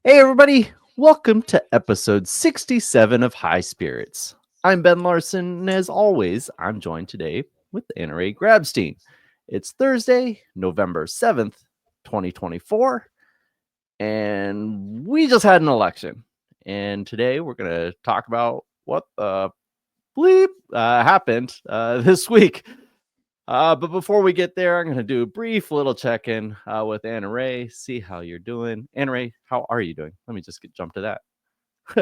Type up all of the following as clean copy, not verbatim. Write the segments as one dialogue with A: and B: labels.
A: Hey, everybody. Welcome to episode 67 of High Spirits. I'm Ben Larson, and as always, I'm joined today with AnnaRae Grabstein. It's Thursday, November 7th, 2024, and we just had an election. And today we're going to talk about what the bleep happened this week. But before we get there, I'm going to do a brief little check-in with AnnaRae, see how you're doing. AnnaRae, how are you doing? Let me just jump to that.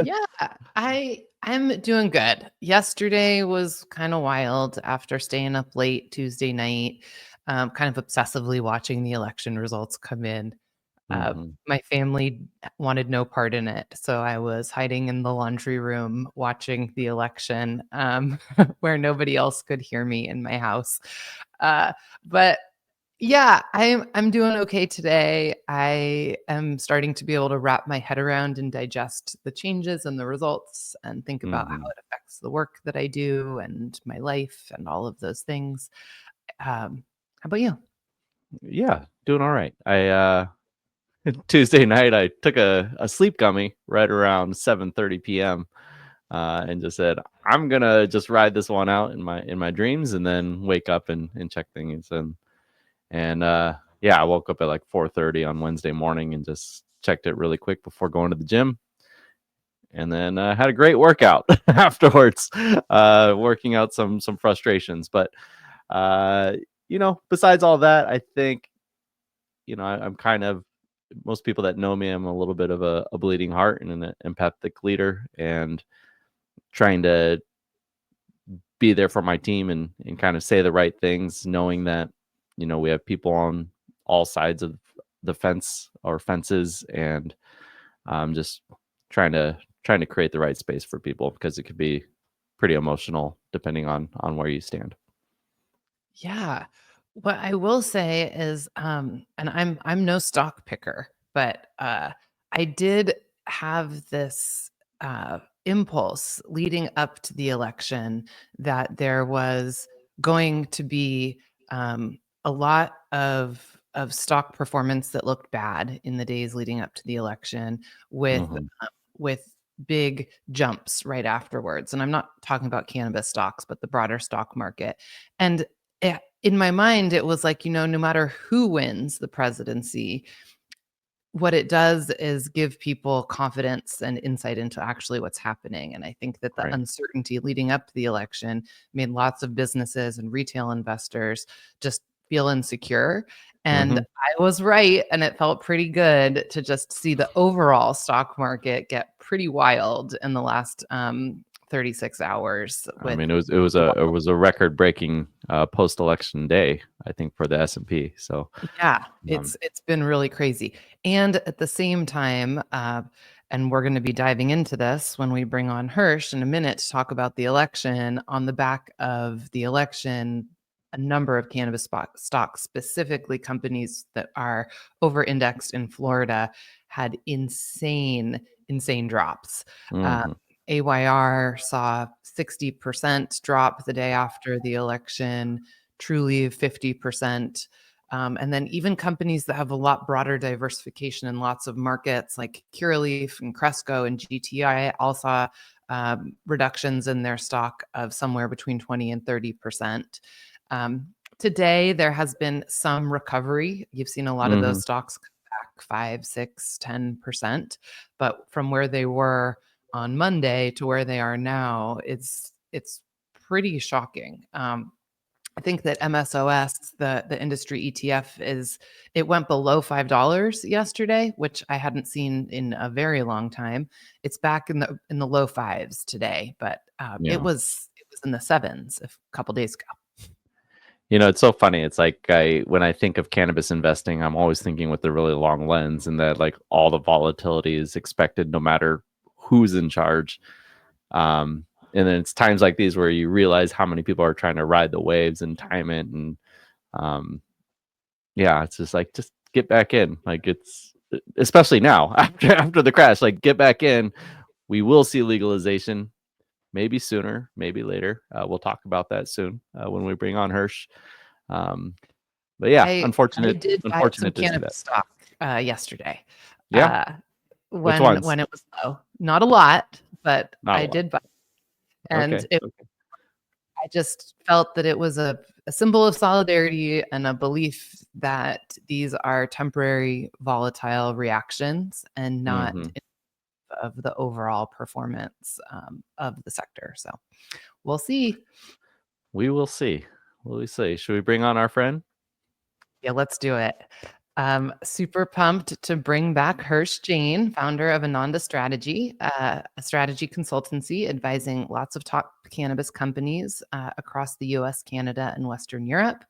B: Yeah, I'm doing good. Yesterday was kind of wild after staying up late Tuesday night, kind of obsessively watching the election results come in. My family wanted no part in it, so I was hiding in the laundry room watching the election, where nobody else could hear me in my house. But yeah, I'm doing okay today. I am starting to be able to wrap my head around and digest the changes and the results and think about how it affects the work that I do and my life and all of those things. How about you?
A: Yeah, doing all right. I Tuesday night I took a sleep gummy right around 7:30 p.m. And just said I'm gonna just ride this one out in my dreams and then wake up and check things and yeah, I woke up at like 4:30 on Wednesday morning and just checked it really quick before going to the gym. And then had a great workout afterwards, working out some frustrations. But besides all that, I think I'm kind of, most people that know me, I'm a little bit of a bleeding heart and an empathic leader, and trying to be there for my team and kind of say the right things, knowing that we have people on all sides of the fence or fences, and just trying to create the right space for people, because it could be pretty emotional depending on where you stand.
B: Yeah. What I will say is, and I'm no stock picker, but I did have this impulse leading up to the election that there was going to be a lot of stock performance that looked bad in the days leading up to the election, with with big jumps right afterwards. And I'm not talking about cannabis stocks, but the broader stock market. And in my mind, it was like, no matter who wins the presidency, what it does is give people confidence and insight into actually what's happening. And I think that the
A: Right.
B: uncertainty leading up to the election made lots of businesses and retail investors just feel insecure. And I was right. And it felt pretty good to just see the overall stock market get pretty wild in the last 36 hours
A: I
B: with
A: mean, it was a record breaking post election day, I think, for the S&P. So
B: Yeah,
A: um,
B: it's been really crazy. And at the same time, and we're going to be diving into this when we bring on Hirsh in a minute to talk about the election. On the back of the election, a number of cannabis stocks, specifically companies that are over-indexed in Florida, had insane drops. AYR saw 60% drop the day after the election. Truly 50%. And then even companies that have a lot broader diversification in lots of markets, like Curaleaf and Cresco and GTI, all saw reductions in their stock of somewhere between 20 and 30%. Today, there has been some recovery. You've seen a lot of those stocks come back 5, 6, 10%. But from where they were on Monday to where they are now, it's pretty shocking. I think that MSOS, the industry ETF, it went below $5 yesterday, which I hadn't seen in a very long time. It's back in the low fives today, but it was in the sevens a couple days ago.
A: It's so funny. It's like when I think of cannabis investing, I'm always thinking with the really long lens, and that like all the volatility is expected no matter who's in charge. And then it's times like these where you realize how many people are trying to ride the waves and time it. And yeah, it's just like, just get back in. Like, it's especially now after the crash, like, get back in. We will see legalization, maybe sooner, maybe later. We'll talk about that soon when we bring on Hirsh. But yeah,
B: I
A: unfortunate
B: did buy some
A: to see that.
B: cannabis stock yesterday.
A: Yeah. Which ones?
B: when it was low. Not a lot, but
A: Not a
B: I
A: lot.
B: did buy. And
A: Okay. Okay.
B: I just felt that it was a symbol of solidarity and a belief that these are temporary volatile reactions and not
A: Mm-hmm.
B: of the overall performance of the sector. So we'll see.
A: We will see. What do we say? Should we bring on our friend?
B: Yeah, let's do it. Super pumped to bring back Hirsh Jain, founder of Ananda Strategy, a strategy consultancy advising lots of top cannabis companies across the US, Canada, and Western Europe.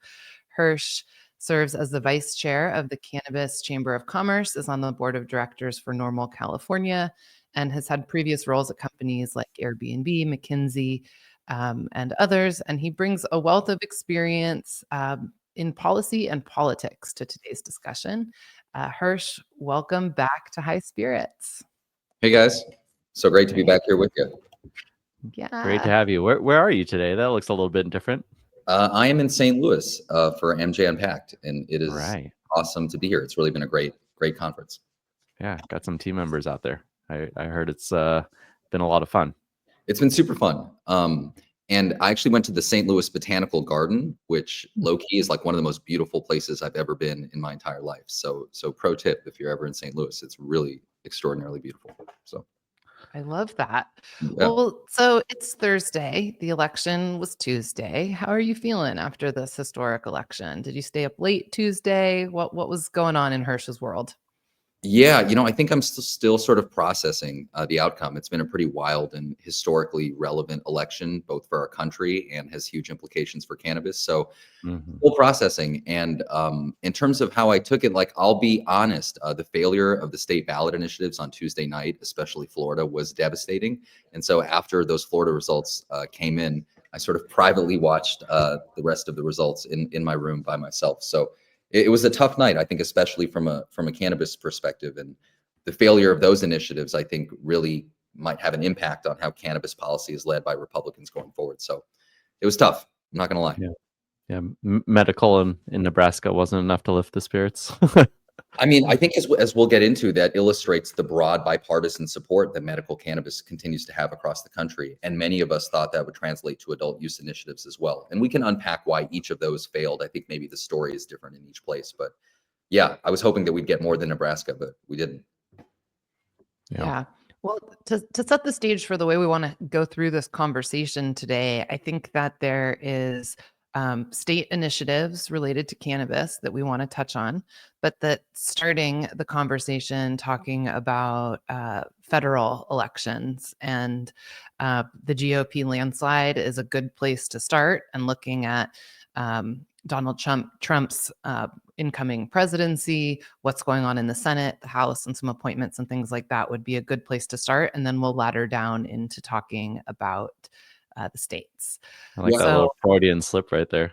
B: Hirsh serves as the vice chair of the Cannabis Chamber of Commerce, is on the board of directors for Normal California, and has had previous roles at companies like Airbnb, McKinsey, and others. And he brings a wealth of experience in policy and politics to today's discussion. Hirsh, welcome back to High Spirits.
C: Hey guys, so great to be back here with you.
A: Great to
B: Yeah.
A: have you. Where are you today? That looks a little bit different.
C: I am in St. Louis for MJ Unpacked, and it is
A: Right.
C: awesome to be here. It's really been a great conference.
A: Yeah, got some team members out there. I heard it's been a lot of fun.
C: It's been super fun. And I actually went to the St. Louis Botanical Garden, which low-key is like one of the most beautiful places I've ever been in my entire life. So pro tip, if you're ever in St. Louis, it's really extraordinarily beautiful. So
B: I love that.
C: yeah.
B: Well, so it's Thursday. The election was Tuesday. How are you feeling after this historic election? Did you stay up late Tuesday? What was going on in Hirsch's world?
C: Yeah, I think I'm still sort of processing the outcome. It's been a pretty wild and historically relevant election, both for our country and has huge implications for cannabis. So still processing. And in terms of how I took it, like, I'll be honest, the failure of the state ballot initiatives on Tuesday night, especially Florida, was devastating. And so after those Florida results came in, I sort of privately watched the rest of the results in my room by myself. So it was a tough night, I think, especially from a cannabis perspective. And the failure of those initiatives, I think, really might have an impact on how cannabis policy is led by Republicans going forward. So it was tough. I'm not going to lie.
A: Yeah. Yeah, medical in Nebraska wasn't enough to lift the spirits.
C: I mean, I think as we'll get into, that illustrates the broad bipartisan support that medical cannabis continues to have across the country. And many of us thought that would translate to adult use initiatives as well. And we can unpack why each of those failed. I think maybe the story is different in each place. But yeah, I was hoping that we'd get more than Nebraska, but we didn't.
B: Yeah. Well, to set the stage for the way we want to go through this conversation today, I think that there is state initiatives related to cannabis that we want to touch on, but that starting the conversation talking about federal elections and the GOP landslide is a good place to start, and looking at Donald Trump's incoming presidency, what's going on in the Senate, the House, and some appointments and things like that would be a good place to start. And then we'll ladder down into talking about the states.
A: I like that little Freudian slip right there.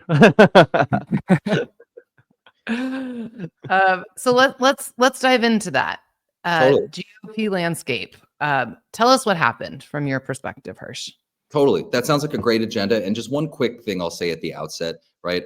B: So let's dive into that.
C: Totally.
B: GOP landscape. Tell us what happened from your perspective, Hirsh.
C: Totally. That sounds like a great agenda. And just one quick thing I'll say at the outset, right?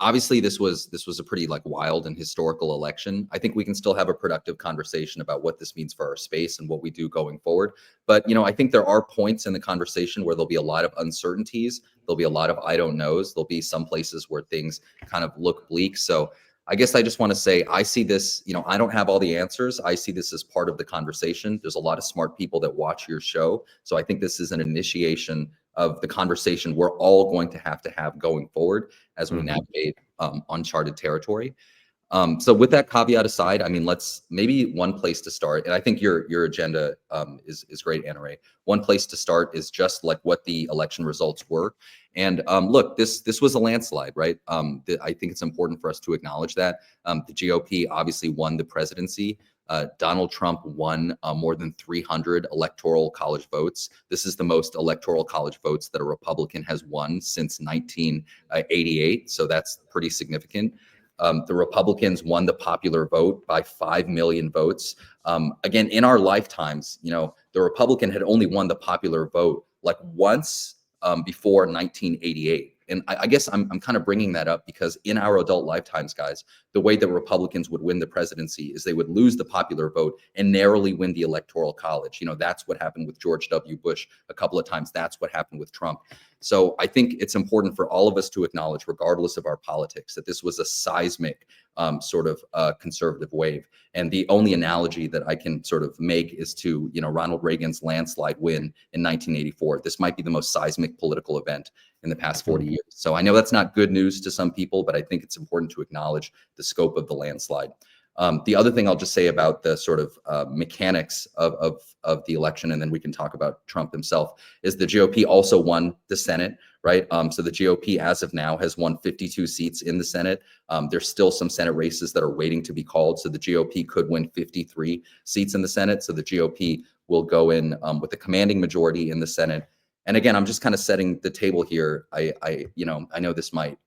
C: Obviously this was a pretty like wild and historical election. I think we can still have a productive conversation about what this means for our space and what we do going forward. But, I think there are points in the conversation where there'll be a lot of uncertainties. There'll be a lot of I don't knows. There'll be some places where things kind of look bleak. So I guess I just want to say, I see this, I don't have all the answers. I see this as part of the conversation. There's a lot of smart people that watch your show. So I think this is an initiation of the conversation we're all going to have going forward as we navigate uncharted territory. So with that caveat aside, I mean, let's maybe one place to start, and I think your agenda is great, AnnaRae. One place to start is just like what the election results were. And look, this was a landslide, right? I think it's important for us to acknowledge that. The GOP obviously won the presidency. Donald Trump won more than 300 electoral college votes. This is the most electoral college votes that a Republican has won since 1988. So that's pretty significant. The Republicans won the popular vote by 5 million votes. Again, in our lifetimes, the Republican had only won the popular vote like once before 1988. And I guess I'm kind of bringing that up because in our adult lifetimes, guys, the way that Republicans would win the presidency is they would lose the popular vote and narrowly win the electoral college. You know, that's what happened with George W. Bush a couple of times. That's what happened with Trump. So I think it's important for all of us to acknowledge, regardless of our politics, that this was a seismic sort of conservative wave. And the only analogy that I can sort of make is to, you know, Ronald Reagan's landslide win in 1984. This might be the most seismic political event in the past 40 years. So I know that's not good news to some people, but I think it's important to acknowledge the scope of the landslide. The other thing I'll just say about the sort of mechanics of the election, and then we can talk about Trump himself, is the GOP also won the Senate, right? So the GOP as of now has won 52 seats in the Senate. There's still some Senate races that are waiting to be called. So the GOP could win 53 seats in the Senate. So the GOP will go in with a commanding majority in the Senate. And again, I'm just kind of setting the table here. I know this might,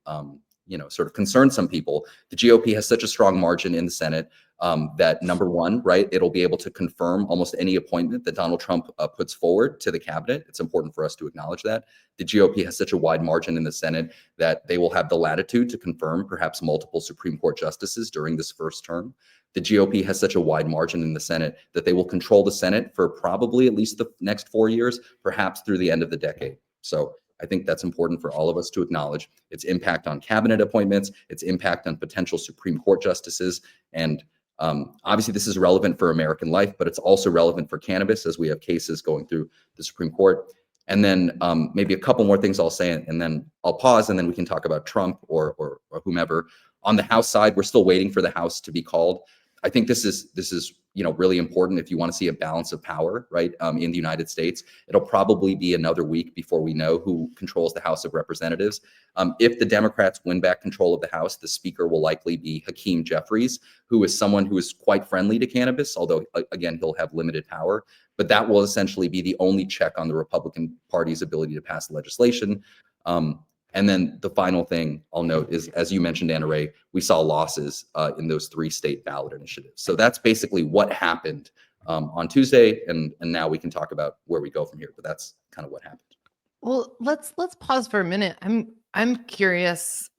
C: sort of concern some people. The GOP has such a strong margin in the Senate that number one, right, it'll be able to confirm almost any appointment that Donald Trump puts forward to the cabinet. It's important for us to acknowledge that. The GOP has such a wide margin in the Senate that they will have the latitude to confirm perhaps multiple Supreme Court justices during this first term. The GOP has such a wide margin in the Senate that they will control the Senate for probably at least the next 4 years, perhaps through the end of the decade. So I think that's important for all of us to acknowledge its impact on cabinet appointments, its impact on potential Supreme Court justices. And obviously this is relevant for American life, but it's also relevant for cannabis as we have cases going through the Supreme Court. And then maybe a couple more things I'll say, and then I'll pause, and then we can talk about Trump or whomever. On the House side, we're still waiting for the House to be called. I think this is really important if you want to see a balance of power, right, in the United States. It'll probably be another week before we know who controls the House of Representatives. If the Democrats win back control of the House, the Speaker will likely be Hakeem Jeffries, who is someone who is quite friendly to cannabis, although, again, he'll have limited power. But that will essentially be the only check on the Republican Party's ability to pass legislation. And then the final thing I'll note is, as you mentioned, AnnaRae, we saw losses in those 3 state ballot initiatives. So that's basically what happened on Tuesday, and now we can talk about where we go from here. But that's kind of what happened.
B: Well, let's pause for a minute. I'm curious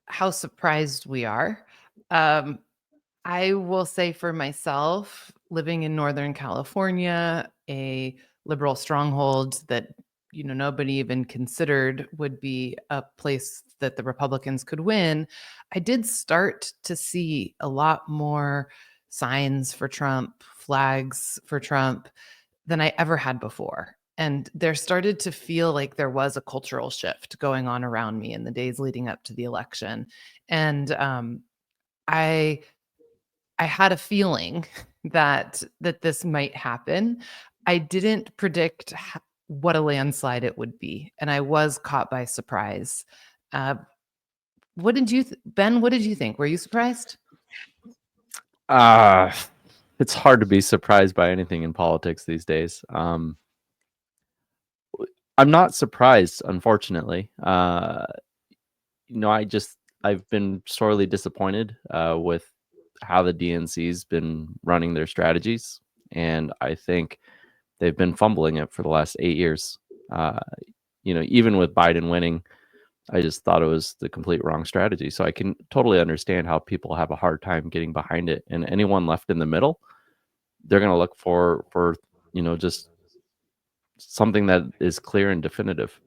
B: how surprised we are. I will say for myself, living in Northern California, a liberal stronghold that nobody even considered would be a place that the Republicans could win, I did start to see a lot more signs for Trump, flags for Trump than I ever had before. And there started to feel like there was a cultural shift going on around me in the days leading up to the election. And I had a feeling that this might happen. I didn't predict what a landslide it would be, and I was caught by surprise. What did you, Ben? What did you think? Were you surprised?
A: It's hard to be surprised by anything in politics these days. I'm not surprised, unfortunately. I've been sorely disappointed with how the DNC's been running their strategies, and I think they've been fumbling it for the last 8 years. Even with Biden winning, I just thought it was the complete wrong strategy. So I can totally understand how people have a hard time getting behind it. And anyone left in the middle, they're going to look for just something that is clear and definitive.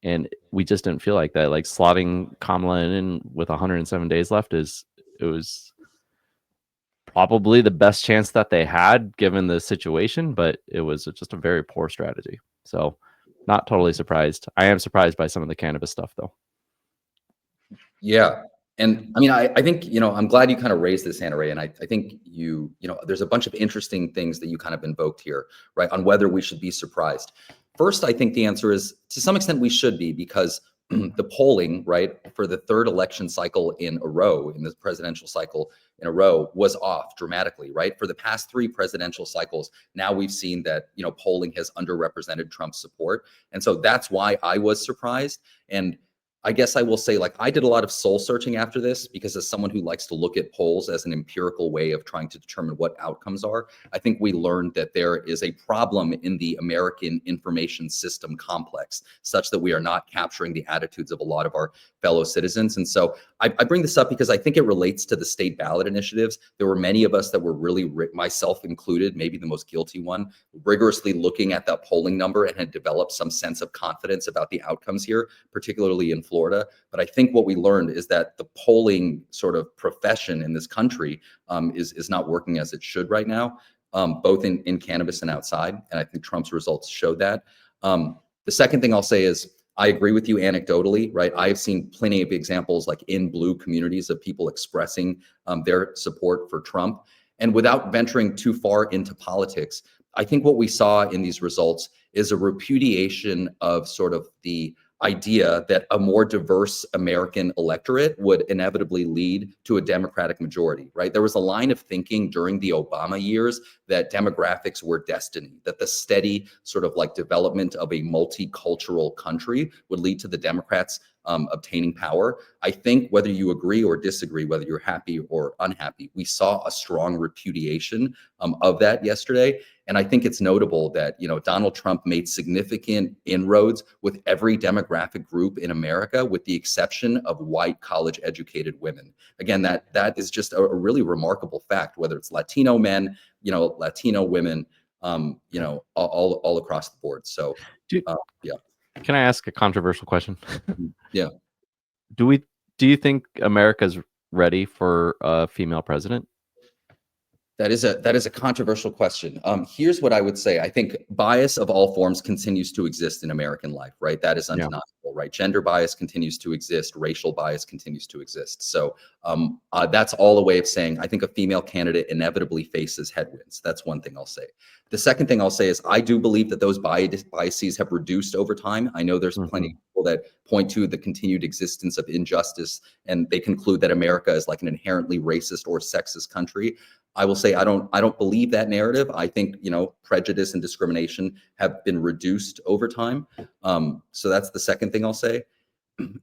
A: And we just didn't feel like that. Like slotting Kamala in with 107 days left it was probably the best chance that they had given the situation, but it was just a very poor strategy. So not totally surprised. I am surprised by some of the cannabis stuff though.
C: Yeah. And I mean, I think, I'm glad you kind of raised this, AnnaRae. And I think there's a bunch of interesting things that you kind of invoked here, right, on whether we should be surprised. First, I think the answer is to some extent we should be, because the polling, right, for the 3rd election cycle in a row, in the presidential cycle in a row, was off dramatically, right? For the past 3 presidential cycles, now we've seen that, polling has underrepresented Trump's support. And so that's why I was surprised. And I guess I will say, like, I did a lot of soul searching after this, because as someone who likes to look at polls as an empirical way of trying to determine what outcomes are, I think we learned that there is a problem in the American information system complex, such that we are not capturing the attitudes of a lot of our fellow citizens. And so I bring this up because I think it relates to the state ballot initiatives. There were many of us that were really, myself included, maybe the most guilty one, rigorously looking at that polling number and had developed some sense of confidence about the outcomes here, particularly in Florida. But I think what we learned is that the polling sort of profession in this country is not working as it should right now, both in cannabis and outside. And I think Trump's results showed that. The second thing I'll say is, I agree with you anecdotally, right? I've seen plenty of examples, like in blue communities, of people expressing their support for Trump. And without venturing too far into politics, I think what we saw in these results is a repudiation of sort of the idea that a more diverse American electorate would inevitably lead to a Democratic majority, right? There was a line of thinking during the Obama years that demographics were destiny, that the steady sort of like development of a multicultural country would lead to the Democrats obtaining power. I think whether you agree or disagree, whether you're happy or unhappy, we saw a strong repudiation of that yesterday. And I think it's notable that, you know, Donald Trump made significant inroads with every demographic group in America, with the exception of white college-educated women. Again, that is just a really remarkable fact, whether it's Latino men, you know, Latino women, you know, all across the board. So,
A: Do,
C: yeah.
A: can I ask a controversial question?
C: Yeah.
A: Do you think America's ready for a female president?
C: That is a controversial question. Here's what I would say. I think bias of all forms continues to exist in American life, right? That is
A: Yeah.
C: undeniable, right? Gender bias continues to exist. Racial bias continues to exist. So that's all a way of saying I think a female candidate inevitably faces headwinds. That's one thing I'll say. The second thing I'll say is I do believe that those biases have reduced over time. I know there's plenty of people that point to the continued existence of injustice, and they conclude that America is like an inherently racist or sexist country. I will say I don't believe that narrative. I think, you know, prejudice and discrimination have been reduced over time. So that's the second thing I'll say.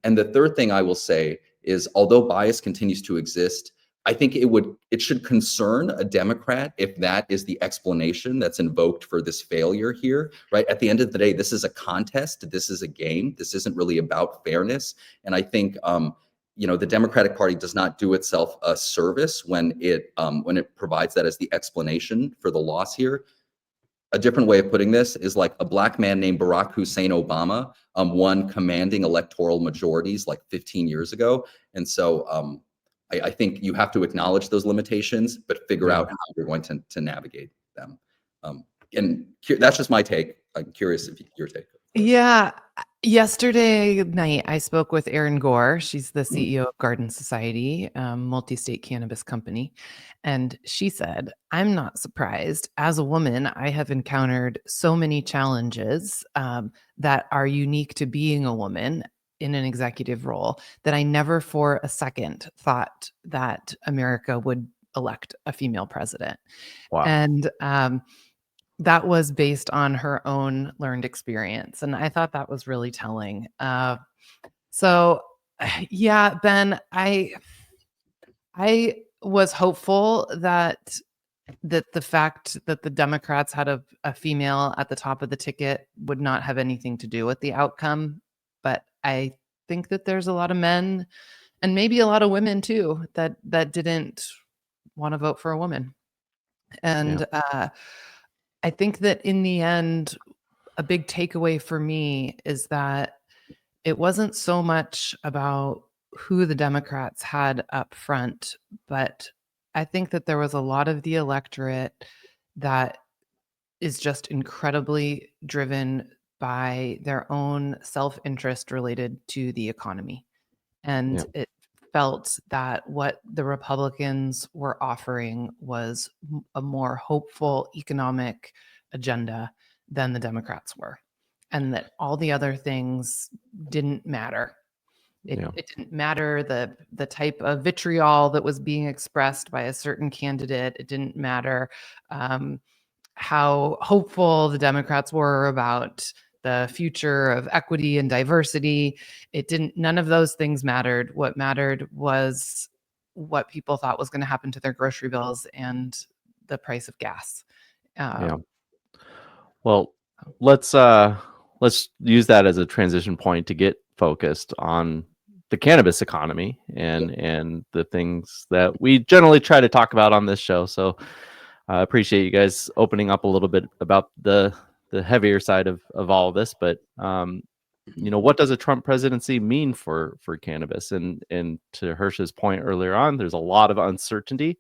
C: And the third thing I will say is, although bias continues to exist, I think it should concern a Democrat if that is the explanation that's invoked for this failure here, right? At the end of the day, this is a contest. This is a game. This isn't really about fairness. And I think you know, the Democratic Party does not do itself a service when it provides that as the explanation for the loss here. A different way of putting this is like a black man named Barack Hussein Obama won commanding electoral majorities like 15 years ago. And so I think you have to acknowledge those limitations, but figure out how you're going to navigate them. And that's just my take. I'm curious if your take.
B: Yeah. Yesterday night, I spoke with Erin Gore. She's the CEO of Garden Society, multi-state cannabis company. And she said, I'm not surprised. As a woman, I have encountered so many challenges that are unique to being a woman in an executive role that I never for a second thought that America would elect a female president.
A: Wow.
B: And that was based on her own learned experience. And I thought that was really telling. So yeah, Ben, I was hopeful that the fact that the Democrats had a female at the top of the ticket would not have anything to do with the outcome. But I think that there's a lot of men and maybe a lot of women too that didn't want to vote for a woman. And I think that in the end, a big takeaway for me is that it wasn't so much about who the Democrats had up front, but I think that there was a lot of the electorate that is just incredibly driven by their own self-interest related to the economy. And it felt that what the Republicans were offering was a more hopeful economic agenda than the Democrats were, and that all the other things didn't matter. It didn't matter the type of vitriol that was being expressed by a certain candidate. It didn't matter how hopeful the Democrats were about the future of equity and diversity. None of those things mattered. What mattered was what people thought was going to happen to their grocery bills and the price of gas.
A: Yeah. Well, let's use that as a transition point to get focused on the cannabis economy and the things that we generally try to talk about on this show. So I appreciate you guys opening up a little bit about the heavier side of all of this. But what does a Trump presidency mean for cannabis? And to Hirsch's point earlier on, there's a lot of uncertainty.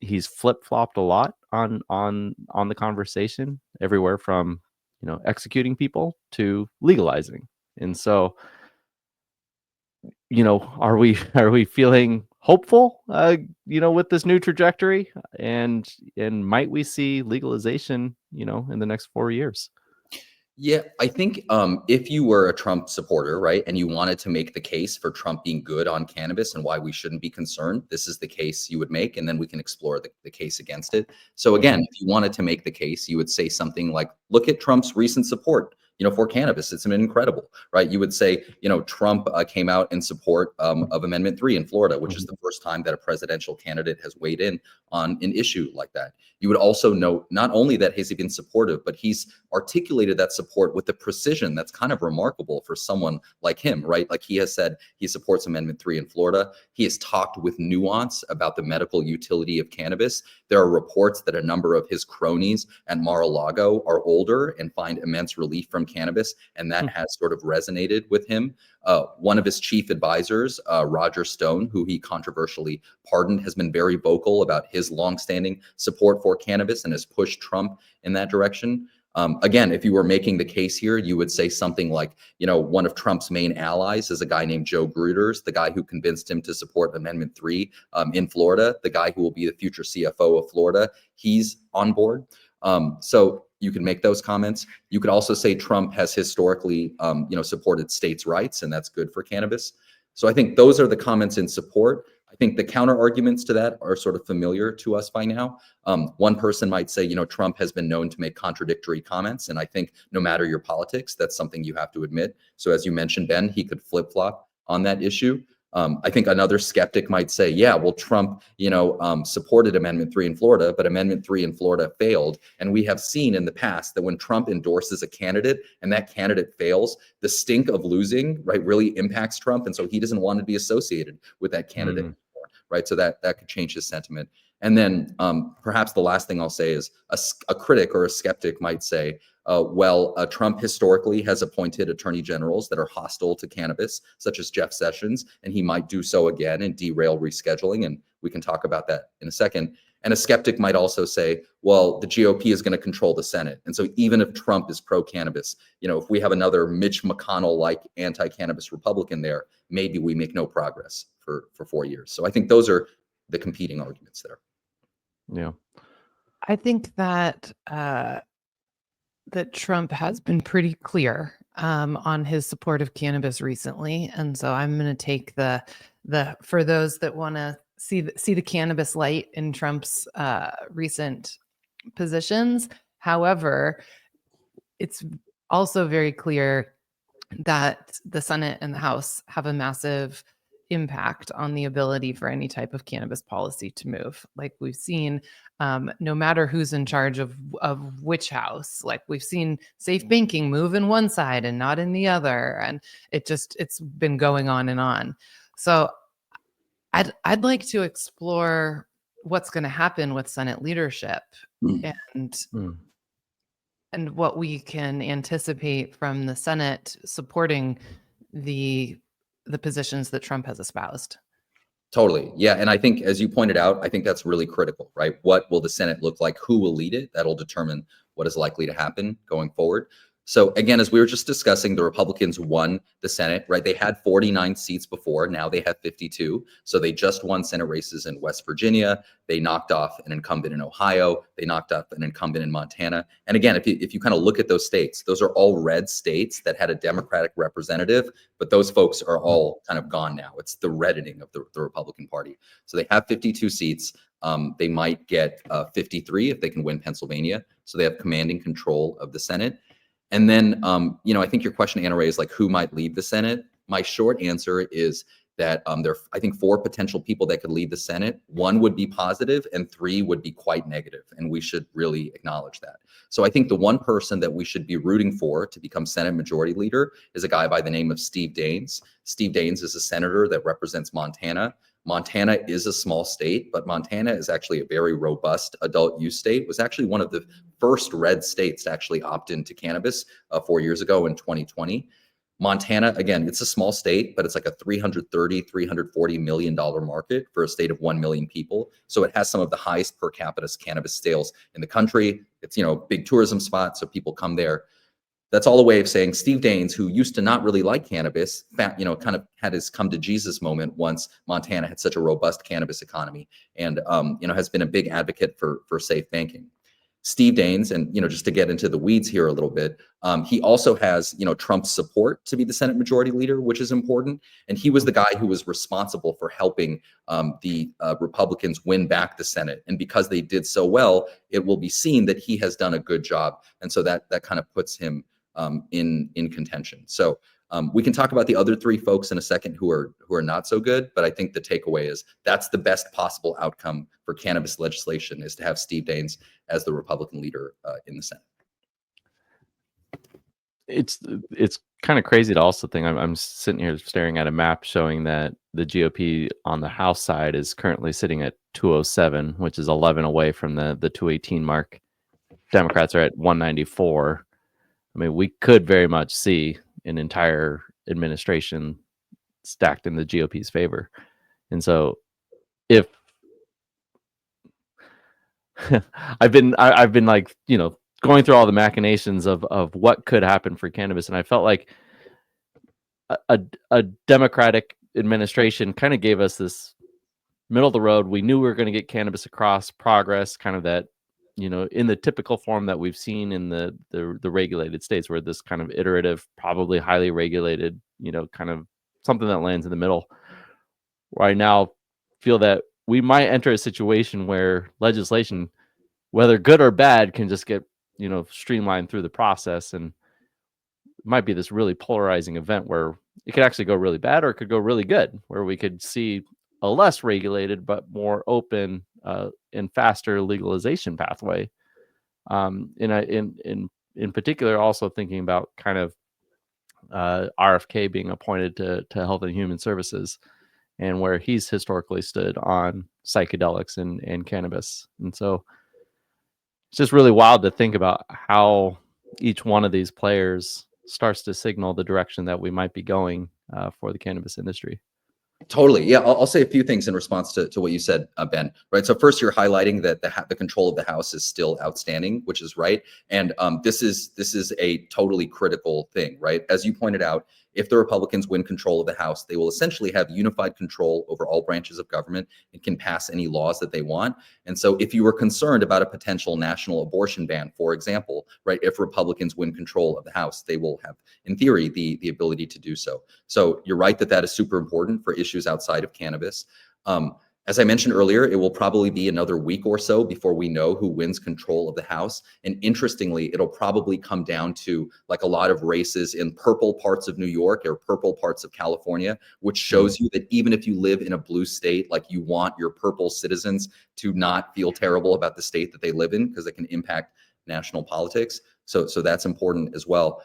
A: He's flip-flopped a lot on the conversation, everywhere from executing people to legalizing. And so are we feeling hopeful with this new trajectory, and might we see legalization in the next 4 years?
C: Yeah, I think if you were a Trump supporter, right, and you wanted to make the case for Trump being good on cannabis and why we shouldn't be concerned, this is the case you would make, and then we can explore the case against it. So again, if you wanted to make the case, you would say something like, look at Trump's recent support for cannabis. It's incredible, right? You would say, Trump came out in support of Amendment 3 in Florida, which is the first time that a presidential candidate has weighed in on an issue like that. You would also note not only that he's been supportive, but he's articulated that support with the precision that's kind of remarkable for someone like him, right? Like he has said he supports Amendment 3 in Florida. He has talked with nuance about the medical utility of cannabis. There are reports that a number of his cronies at Mar-a-Lago are older and find immense relief from cannabis, and that has sort of resonated with him. One of his chief advisors, Roger Stone, who he controversially pardoned, has been very vocal about his longstanding support for cannabis and has pushed Trump in that direction. Again, if you were making the case here, you would say something like, one of Trump's main allies is a guy named Joe Gruters, the guy who convinced him to support Amendment 3 in Florida, the guy who will be the future CFO of Florida. He's on board. So you can make those comments. You could also say Trump has historically, supported states' rights, and that's good for cannabis. So I think those are the comments in support. I think the counter arguments to that are sort of familiar to us by now. One person might say, Trump has been known to make contradictory comments. And I think no matter your politics, that's something you have to admit. So as you mentioned, Ben, he could flip-flop on that issue. I think another skeptic might say, yeah, well, Trump, supported Amendment 3 in Florida, but Amendment 3 in Florida failed. And we have seen in the past that when Trump endorses a candidate and that candidate fails, the stink of losing, right, really impacts Trump. And so he doesn't want to be associated with that candidate anymore, right? So that could change his sentiment. And then perhaps the last thing I'll say is a critic or a skeptic might say, Trump historically has appointed attorney generals that are hostile to cannabis, such as Jeff Sessions, and he might do so again and derail rescheduling. And we can talk about that in a second. And a skeptic might also say, well, the GOP is going to control the Senate. And so even if Trump is pro-cannabis, if we have another Mitch McConnell-like anti-cannabis Republican there, maybe we make no progress for 4 years. So I think those are the competing arguments there.
A: Yeah.
B: I think that that Trump has been pretty clear on his support of cannabis recently, and so I'm going to take the for those that want to see the cannabis light in Trump's recent positions. However, it's also very clear that the Senate and the House have a massive impact on the ability for any type of cannabis policy to move. Like we've seen, no matter who's in charge of which house, like we've seen safe banking move in one side and not in the other. And it's been going on and on. So I'd like to explore what's going to happen with Senate leadership and what we can anticipate from the Senate supporting the positions that Trump has espoused.
C: Totally. Yeah. And I think, as you pointed out, I think that's really critical, right? What will the Senate look like? Who will lead it? That'll determine what is likely to happen going forward. So again, as we were just discussing, the Republicans won the Senate, right? They had 49 seats before. Now they have 52. So they just won Senate races in West Virginia. They knocked off an incumbent in Ohio. They knocked off an incumbent in Montana. And again, if you kind of look at those states, those are all red states that had a Democratic representative, but those folks are all kind of gone now. It's the reddening of the Republican Party. So they have 52 seats. They might get 53 if they can win Pennsylvania. So they have commanding control of the Senate. And then, I think your question, AnnaRae, is like, who might lead the Senate? My short answer is that there are, I think, 4 potential people that could lead the Senate. 1 would be positive and 3 would be quite negative. And we should really acknowledge that. So I think the one person that we should be rooting for to become Senate Majority Leader is a guy by the name of Steve Daines. Steve Daines is a senator that represents Montana. Montana is a small state, but Montana is actually a very robust adult use state. It was actually one of the first red states to actually opt into cannabis 4 years ago in 2020. Montana, again, it's a small state, but it's like a $330, $340 million market for a state of 1 million people. So it has some of the highest per capita cannabis sales in the country. It's, big tourism spot, so people come there. That's all a way of saying Steve Daines, who used to not really like cannabis, kind of had his come to Jesus moment once Montana had such a robust cannabis economy, and has been a big advocate for safe banking. Steve Daines, and just to get into the weeds here a little bit, he also has Trump's support to be the Senate Majority Leader, which is important. And he was the guy who was responsible for helping the Republicans win back the Senate. And because they did so well, it will be seen that he has done a good job. And so that kind of puts him in contention. So we can talk about the other 3 folks in a second who are not so good, but I think the takeaway is that's the best possible outcome for cannabis legislation, is to have Steve Daines as the Republican leader in the Senate.
A: It's kind of crazy to also think. I'm sitting here staring at a map showing that the GOP on the House side is currently sitting at 207, which is 11 away from the 218 mark. Democrats are at 194. I mean, we could very much see an entire administration stacked in the GOP's favor. And so if I've been like, going through all the machinations of what could happen for cannabis, and I felt like a Democratic administration kind of gave us this middle of the road. We knew we were going to get cannabis across progress, kind of that, in the typical form that we've seen in the regulated states, where this kind of iterative, probably highly regulated, kind of something that lands in the middle. Where I now feel that we might enter a situation where legislation, whether good or bad, can just get, streamlined through the process, and it might be this really polarizing event where it could actually go really bad, or it could go really good, where we could see a less regulated but more open and faster legalization pathway. In particular, also thinking about kind of RFK being appointed to Health and Human Services, and where he's historically stood on psychedelics and cannabis. And so it's just really wild to think about how each one of these players starts to signal the direction that we might be going for the cannabis industry.
C: Totally. Yeah, I'll say a few things in response to what you said, Ben. Right. So first, you're highlighting that the control of the House is still outstanding, which is right. And this is a totally critical thing, right? As you pointed out, if the Republicans win control of the House, they will essentially have unified control over all branches of government and can pass any laws that they want. And so if you were concerned about a potential national abortion ban, for example, right, if Republicans win control of the House, they will have, in theory, the ability to do so. So you're right that is super important for issues outside of cannabis. As I mentioned earlier, it will probably be another week or so before we know who wins control of the House. And interestingly, it'll probably come down to like a lot of races in purple parts of New York or purple parts of California, which shows you that even if you live in a blue state, like, you want your purple citizens to not feel terrible about the state that they live in, because it can impact national politics. So that's important as well.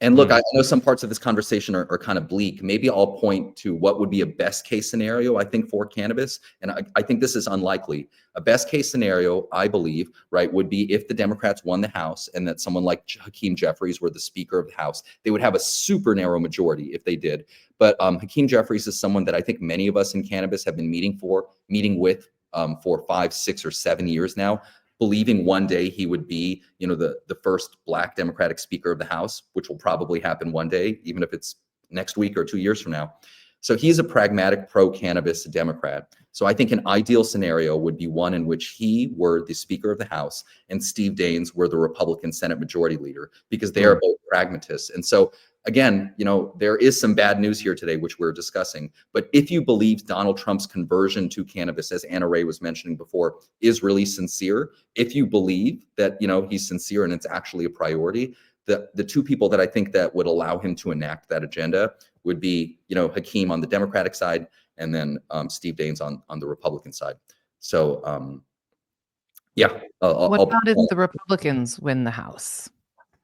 C: And look, I know some parts of this conversation are kind of bleak. Maybe I'll point to what would be a best case scenario, I think, for cannabis. And I think this is unlikely. A best case scenario, I believe, right, would be if the Democrats won the House and that someone like Hakeem Jeffries were the Speaker of the House. They would have a super narrow majority if they did. But Hakeem Jeffries is someone that I think many of us in cannabis have been meeting with for 5, 6, or 7 years now, believing one day he would be, the first Black Democratic Speaker of the House, which will probably happen one day, even if it's next week or 2 years from now. So he's a pragmatic pro-cannabis Democrat. So I think an ideal scenario would be one in which he were the Speaker of the House and Steve Daines were the Republican Senate Majority Leader, because they are both pragmatists. And so again, there is some bad news here today, which we're discussing. But if you believe Donald Trump's conversion to cannabis, as AnnaRae was mentioning before, is really sincere, if you believe that, he's sincere and it's actually a priority, the two people that I think that would allow him to enact that agenda would be, Hakeem on the Democratic side, and then Steve Daines on the Republican side. So yeah.
B: What about if the Republicans win the House?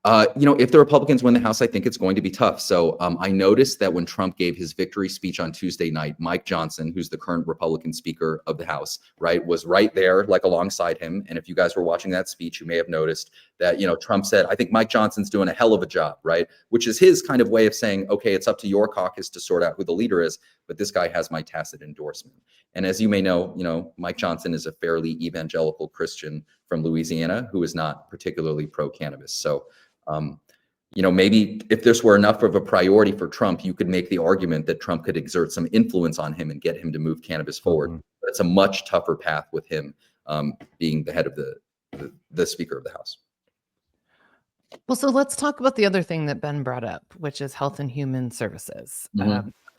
C: If the Republicans win the House, I think it's going to be tough. So I noticed that when Trump gave his victory speech on Tuesday night, Mike Johnson, who's the current Republican Speaker of the House, right, was right there, like alongside him. And if you guys were watching that speech, you may have noticed that, Trump said, I think Mike Johnson's doing a hell of a job, right? Which is his kind of way of saying, okay, it's up to your caucus to sort out who the leader is, but this guy has my tacit endorsement. And as you may know, Mike Johnson is a fairly evangelical Christian from Louisiana who is not particularly pro-cannabis. So, maybe if this were enough of a priority for Trump, you could make the argument that Trump could exert some influence on him and get him to move cannabis forward. But it's a much tougher path with him being the head of the Speaker of the House.
B: Well, so let's talk about the other thing that Ben brought up, which is Health and Human Services.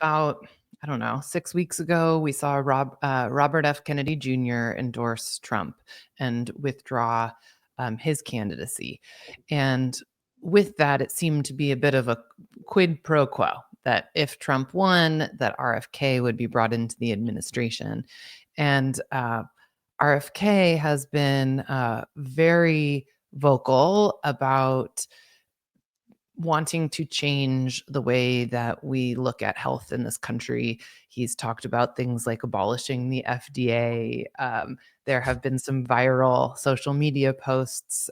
B: About, I don't know, 6 weeks ago, we saw Robert F. Kennedy Jr. endorse Trump and withdraw his candidacy. And with that, it seemed to be a bit of a quid pro quo, that if Trump won, that RFK would be brought into the administration. And RFK has been very vocal about wanting to change the way that we look at health in this country. He's talked about things like abolishing the FDA. There have been some viral social media posts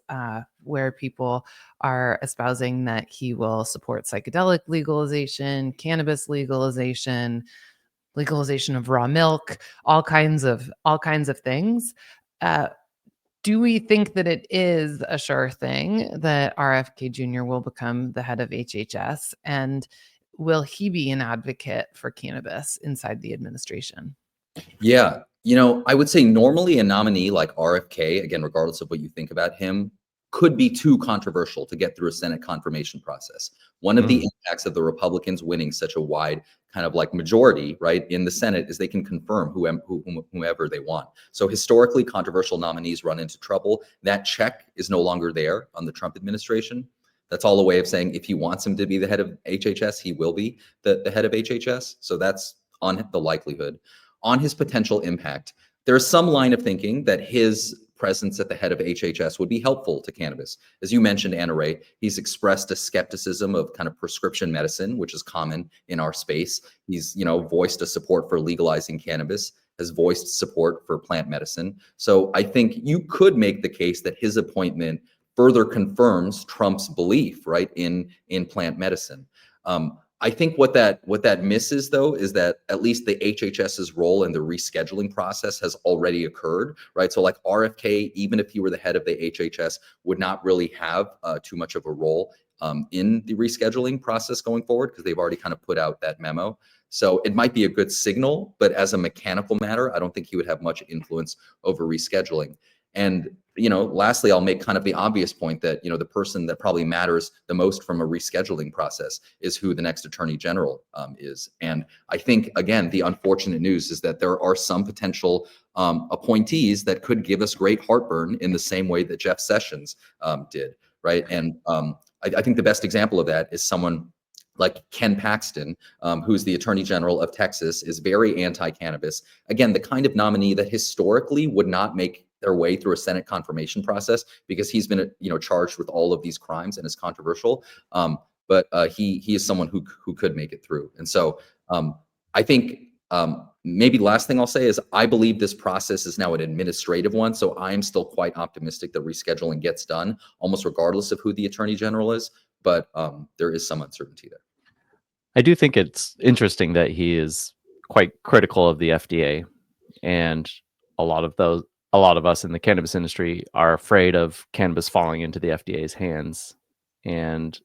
B: where people are espousing that he will support psychedelic legalization, cannabis legalization, legalization of raw milk, all kinds of things. Do we think that it is a sure thing that RFK Jr. will become the head of HHS? And will he be an advocate for cannabis inside the administration?
C: Yeah. I would say normally a nominee like RFK, again, regardless of what you think about him, could be too controversial to get through a Senate confirmation process. One of the impacts of the Republicans winning such a wide kind of like majority, right, in the Senate is they can confirm whomever they want. So historically, controversial nominees run into trouble. That check is no longer there on the Trump administration. That's all a way of saying if he wants him to be the head of HHS, he will be the head of HHS. So that's on the likelihood. On his potential impact, there's some line of thinking that his presence at the head of HHS would be helpful to cannabis. As you mentioned, AnnaRae, he's expressed a skepticism of kind of prescription medicine, which is common in our space. He's, voiced a support for legalizing cannabis, has voiced support for plant medicine. So I think you could make the case that his appointment further confirms Trump's belief, right, in plant medicine. I think what that misses, though, is that at least the HHS's role in the rescheduling process has already occurred, right? So like RFK, even if he were the head of the HHS, would not really have too much of a role in the rescheduling process going forward because they've already kind of put out that memo. So it might be a good signal, but as a mechanical matter, I don't think he would have much influence over rescheduling. And, lastly, I'll make kind of the obvious point that, the person that probably matters the most from a rescheduling process is who the next attorney general is. And I think, again, the unfortunate news is that there are some potential appointees that could give us great heartburn in the same way that Jeff Sessions did, right? And I think the best example of that is someone like Ken Paxton, who's the Attorney General of Texas, is very anti-cannabis. Again, the kind of nominee that historically would not make their way through a Senate confirmation process because he's been, charged with all of these crimes and is controversial. But he is someone who could make it through. And so I think maybe the last thing I'll say is I believe this process is now an administrative one. So I am still quite optimistic that rescheduling gets done almost regardless of who the Attorney General is. But there is some uncertainty there.
A: I do think it's interesting that he is quite critical of the FDA, and a lot of us in the cannabis industry are afraid of cannabis falling into the FDA's hands, and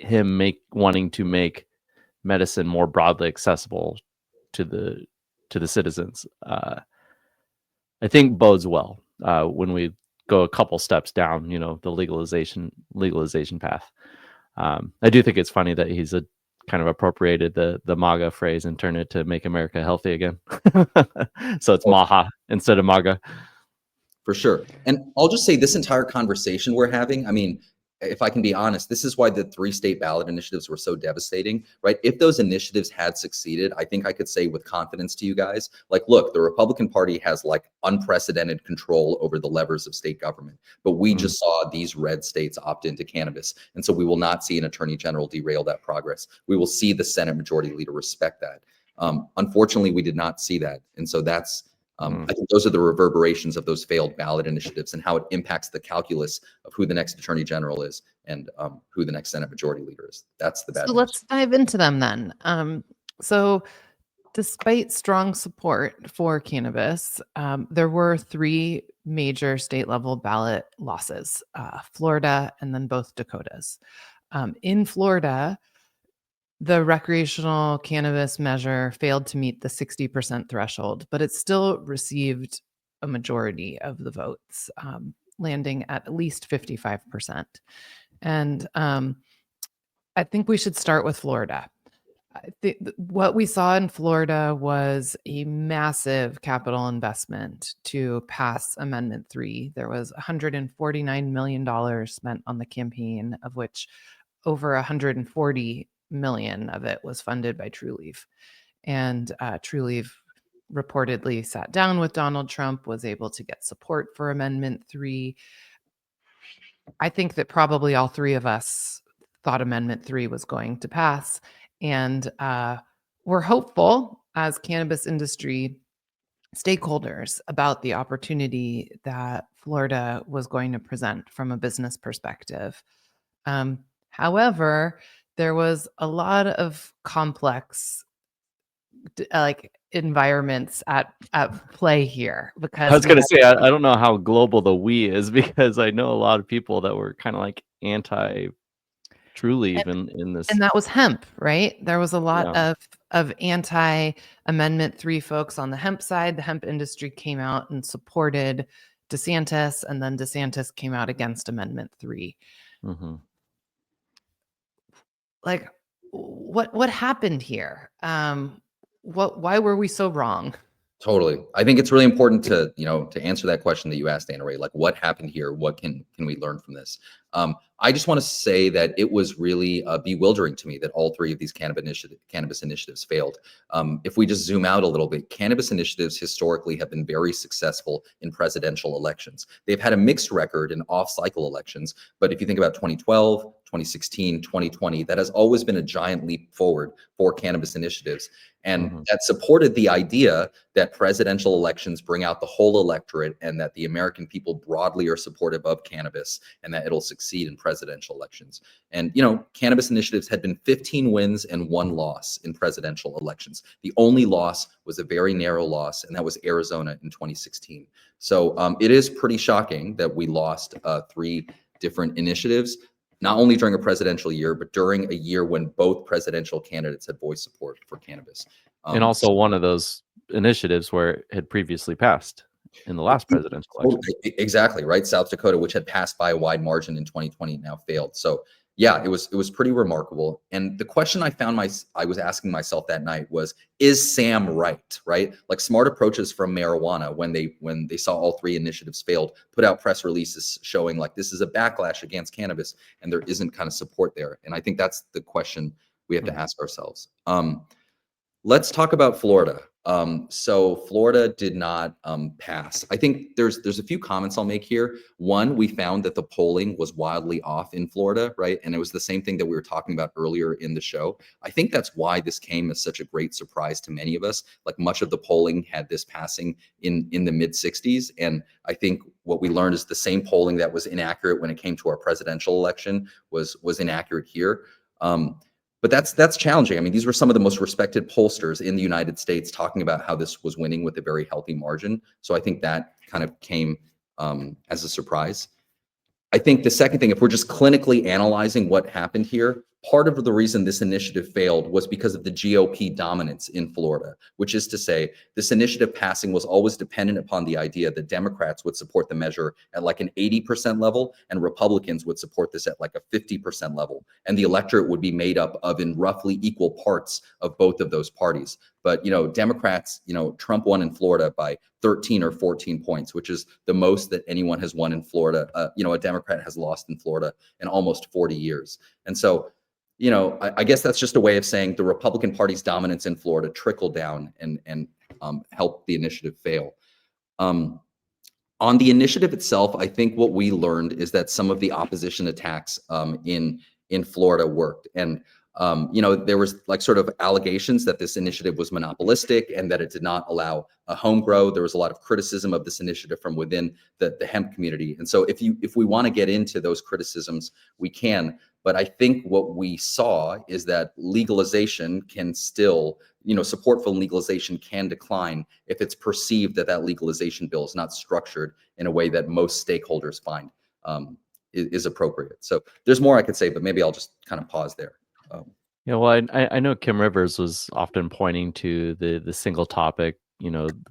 A: him wanting to make medicine more broadly accessible to the citizens. I think bodes well when we go a couple steps down, the legalization path. I do think it's funny that he's kind of appropriated the MAGA phrase and turned it to make America healthy again. So it's MAHA instead of MAGA.
C: For sure. And I'll just say this entire conversation we're having, I mean, if I can be honest, this is why the 3 state ballot initiatives were so devastating, right? If those initiatives had succeeded, I think I could say with confidence to you guys, like, look, the Republican Party has like unprecedented control over the levers of state government, but we just saw these red states opt into cannabis. And so we will not see an attorney general derail that progress. We will see the Senate majority leader respect that. Unfortunately, we did not see that. And so that's, I think those are the reverberations of those failed ballot initiatives and how it impacts the calculus of who the next attorney general is and who the next Senate majority leader is. That's the bad
B: So
C: news.
B: let's dive into them then. So despite strong support for cannabis, there were 3 major state level ballot losses, Florida and then both Dakotas. In Florida, the recreational cannabis measure failed to meet the 60% threshold, but it still received a majority of the votes, landing at least 55%. And I think we should start with Florida. What we saw in Florida was a massive capital investment to pass Amendment 3. There was $149 million spent on the campaign, of which over 140 million of it was funded by Trulieve. And Trulieve reportedly sat down with Donald Trump, was able to get support for Amendment 3. I think that probably all 3 of us thought Amendment 3 was going to pass. And we're hopeful as cannabis industry stakeholders about the opportunity that Florida was going to present from a business perspective. However, there was a lot of complex like environments at play here, because
A: I was going to say, I don't know how global the we is, because I know a lot of people that were kind of like anti Trulieve in this.
B: And that was hemp, right? There was a lot
A: Yeah.
B: of anti Amendment 3 folks on the hemp side. The hemp industry came out and supported DeSantis, and then DeSantis came out against Amendment 3. Like, what happened here? Why were we so wrong?
C: Totally. I think it's really important to, to answer that question that you asked, AnnaRae, like what happened here? What can we learn from this? I just want to say that it was really bewildering to me that all 3 of these cannabis initiatives failed. If we just zoom out a little bit, cannabis initiatives historically have been very successful in presidential elections. They've had a mixed record in off-cycle elections, but if you think about 2012, 2016, 2020, that has always been a giant leap forward for cannabis initiatives. And that supported the idea that presidential elections bring out the whole electorate and that the American people broadly are supportive of cannabis and that it'll succeed in presidential elections. And, cannabis initiatives had been 15 wins and 1 loss in presidential elections. The only loss was a very narrow loss, and that was Arizona in 2016. So it is pretty shocking that we lost 3 different initiatives, not only during a presidential year, but during a year when both presidential candidates had voiced support for cannabis.
A: And also one of those initiatives where it had previously passed in the last presidential election.
C: Exactly, right? South Dakota, which had passed by a wide margin in 2020, now failed. So yeah, it was pretty remarkable. And the question I was asking myself that night was, is Sam right? Right? Like smart approaches from marijuana, when they saw all 3 initiatives failed, put out press releases showing like this is a backlash against cannabis, and there isn't kind of support there. And I think that's the question we have to ask ourselves. Let's talk about Florida. So Florida did not pass. I think there's a few comments I'll make here. One, we found that the polling was wildly off in Florida, right? And it was the same thing that we were talking about earlier in the show. I think that's why this came as such a great surprise to many of us. Like much of the polling had this passing in the mid 60s. And I think what we learned is the same polling that was inaccurate when it came to our presidential election was inaccurate here. But that's challenging. I mean, these were some of the most respected pollsters in the United States talking about how this was winning with a very healthy margin. So I think that kind of came as a surprise. I think the second thing, if we're just clinically analyzing what happened here, part of the reason this initiative failed was because of the GOP dominance in Florida, which is to say this initiative passing was always dependent upon the idea that Democrats would support the measure at like an 80% level and Republicans would support this at like a 50% level. And the electorate would be made up of in roughly equal parts of both of those parties. But, Democrats, Trump won in Florida by 13 or 14 points, which is the most that anyone has won in Florida. A Democrat has lost in Florida in almost 40 years. And so, I guess that's just a way of saying the Republican Party's dominance in Florida trickled down and helped the initiative fail. On the initiative itself, I think what we learned is that some of the opposition attacks in Florida worked. And there was like sort of allegations that this initiative was monopolistic and that it did not allow a home grow. There was a lot of criticism of this initiative from within the hemp community. And so if we want to get into those criticisms, we can. But I think what we saw is that legalization can still, support for legalization can decline if it's perceived that that legalization bill is not structured in a way that most stakeholders find is appropriate. So there's more I could say, but maybe I'll just kind of pause there.
A: Yeah, well, I know Kim Rivers was often pointing to the single topic,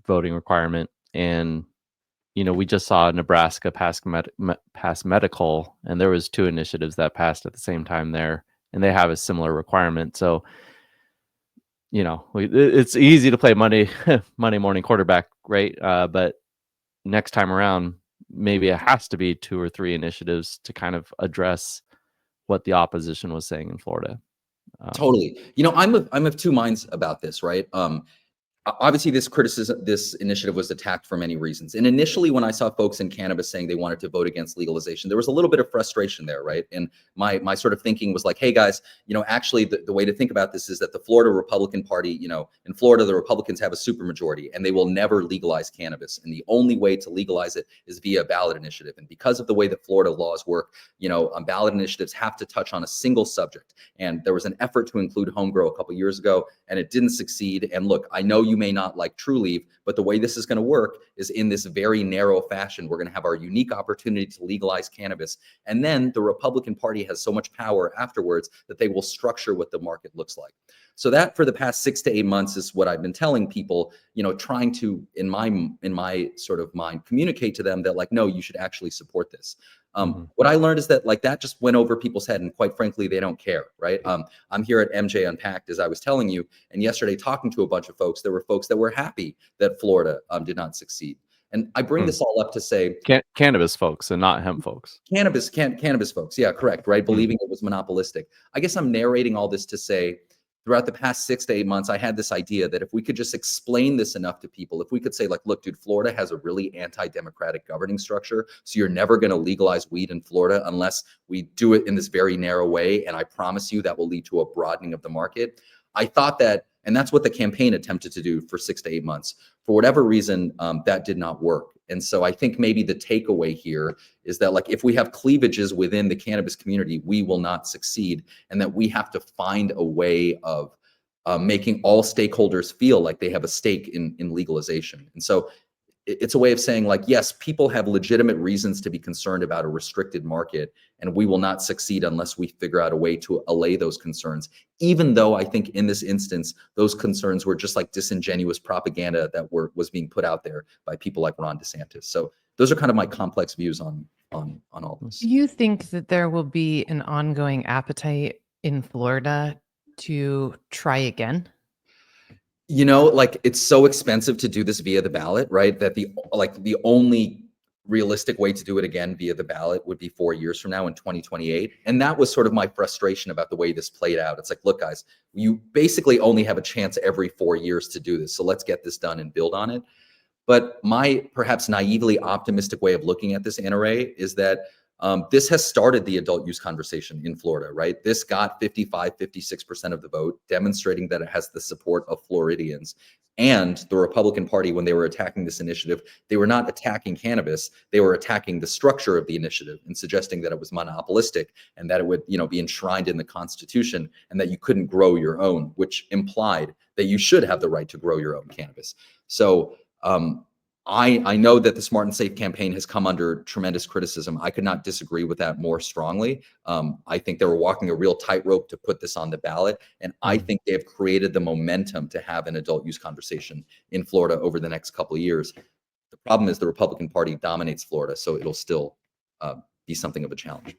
A: voting requirement, and we just saw Nebraska pass medical, and there was 2 initiatives that passed at the same time there, and they have a similar requirement. So, it's easy to play Monday morning quarterback, right? But next time around, maybe it has to be 2 or 3 initiatives to kind of address what the opposition was saying in Florida.
C: Totally. I'm of two minds about this, right? Obviously, this initiative was attacked for many reasons. And initially, when I saw folks in cannabis saying they wanted to vote against legalization, there was a little bit of frustration there, right? And my sort of thinking was like, hey guys, actually the way to think about this is that the Florida Republican Party, in Florida, the Republicans have a supermajority and they will never legalize cannabis. And the only way to legalize it is via ballot initiative. And because of the way that Florida laws work, ballot initiatives have to touch on a single subject. And there was an effort to include home grow a couple years ago, and it didn't succeed. And look, I know you may not like TruLeaf, but the way this is going to work is in this very narrow fashion. We're going to have our unique opportunity to legalize cannabis. And then the Republican Party has so much power afterwards that they will structure what the market looks like. So that for the past 6 to 8 months is what I've been telling people, trying to, in my sort of mind, communicate to them that like, no, you should actually support this. What I learned is that like that just went over people's head, and quite frankly, they don't care, right? I'm here at MJ Unpacked, as I was telling you, and yesterday talking to a bunch of folks, there were folks that were happy that Florida did not succeed. And I bring this all up to say
A: cannabis folks and not hemp folks.
C: Cannabis folks, yeah, correct, right? Believing it was monopolistic. I guess I'm narrating all this to say, throughout the past 6 to 8 months, I had this idea that if we could just explain this enough to people, if we could say like, look, dude, Florida has a really anti-democratic governing structure. So you're never going to legalize weed in Florida unless we do it in this very narrow way. And I promise you that will lead to a broadening of the market. I thought that, and that's what the campaign attempted to do for 6 to 8 months. For whatever reason, that did not work. And so I think maybe the takeaway here is that like if we have cleavages within the cannabis community, we will not succeed, and that we have to find a way of making all stakeholders feel like they have a stake in legalization. And so it's a way of saying like, yes, people have legitimate reasons to be concerned about a restricted market, and we will not succeed unless we figure out a way to allay those concerns, even though I think in this instance, those concerns were just like disingenuous propaganda that was being put out there by people like Ron DeSantis. So those are kind of my complex views on all this.
B: Do you think that there will be an ongoing appetite in Florida to try again?
C: Like it's so expensive to do this via the ballot, right? That the only realistic way to do it again via the ballot would be 4 years from now in 2028. And that was sort of my frustration about the way this played out. It's like, look, guys, you basically only have a chance every 4 years to do this. So let's get this done and build on it. But my perhaps naively optimistic way of looking at this, AnnaRae, is that this has started the adult use conversation in Florida, right? This got 56% of the vote, demonstrating that it has the support of Floridians. And the Republican Party, when they were attacking this initiative, they were not attacking cannabis, they were attacking the structure of the initiative and suggesting that it was monopolistic and that it would, be enshrined in the Constitution and that you couldn't grow your own, which implied that you should have the right to grow your own cannabis. So I know that the Smart and Safe campaign has come under tremendous criticism. I could not disagree with that more strongly. I think they were walking a real tightrope to put this on the ballot. And I think they have created the momentum to have an adult use conversation in Florida over the next couple of years. The problem is the Republican Party dominates Florida, so it'll still be something of a challenge.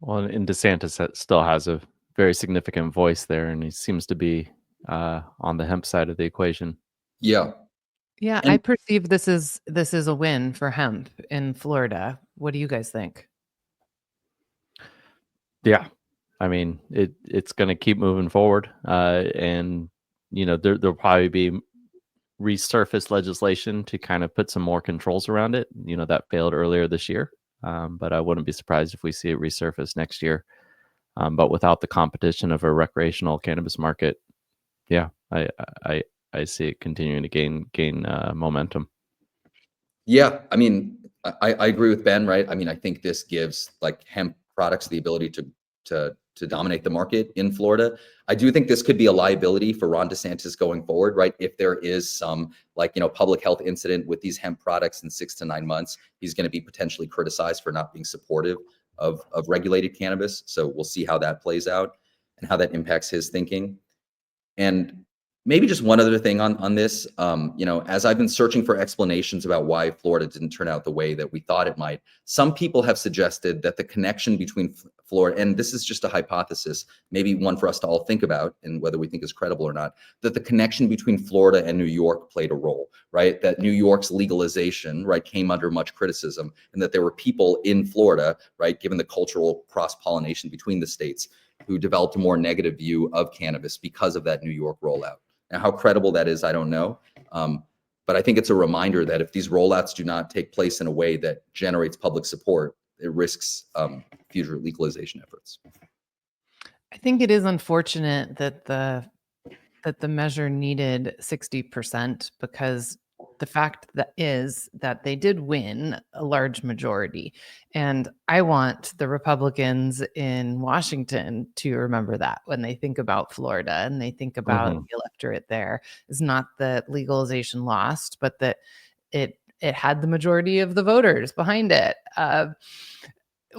A: Well, and DeSantis still has a very significant voice there, and he seems to be on the hemp side of the equation.
C: Yeah.
B: Yeah, I perceive this is a win for hemp in Florida. What do you guys think?
A: Yeah, I mean it's going to keep moving forward, and there'll probably be resurfaced legislation to kind of put some more controls around it. That failed earlier this year, but I wouldn't be surprised if we see it resurface next year. But without the competition of a recreational cannabis market, yeah, I see it continuing to gain momentum.
C: Yeah, I mean, I agree with Ben, right? I mean, I think this gives like hemp products the ability to dominate the market in Florida. I do think this could be a liability for Ron DeSantis going forward, right? If there is some public health incident with these hemp products in 6 to 9 months, he's going to be potentially criticized for not being supportive of regulated cannabis. So we'll see how that plays out and how that impacts his thinking. And maybe just one other thing on this, as I've been searching for explanations about why Florida didn't turn out the way that we thought it might, some people have suggested that the connection between Florida, and this is just a hypothesis, maybe one for us to all think about and whether we think is credible or not, that the connection between Florida and New York played a role, right? That New York's legalization, right, came under much criticism, and that there were people in Florida, right, given the cultural cross-pollination between the states, who developed a more negative view of cannabis because of that New York rollout. Now, how credible that is, I don't know. But I think it's a reminder that if these rollouts do not take place in a way that generates public support, it risks future legalization efforts.
B: I think it is unfortunate that the measure needed 60%, because the fact that is that they did win a large majority. And I want the Republicans in Washington to remember that when they think about Florida and they think about the electorate there, is not that legalization lost, but that it had the majority of the voters behind it.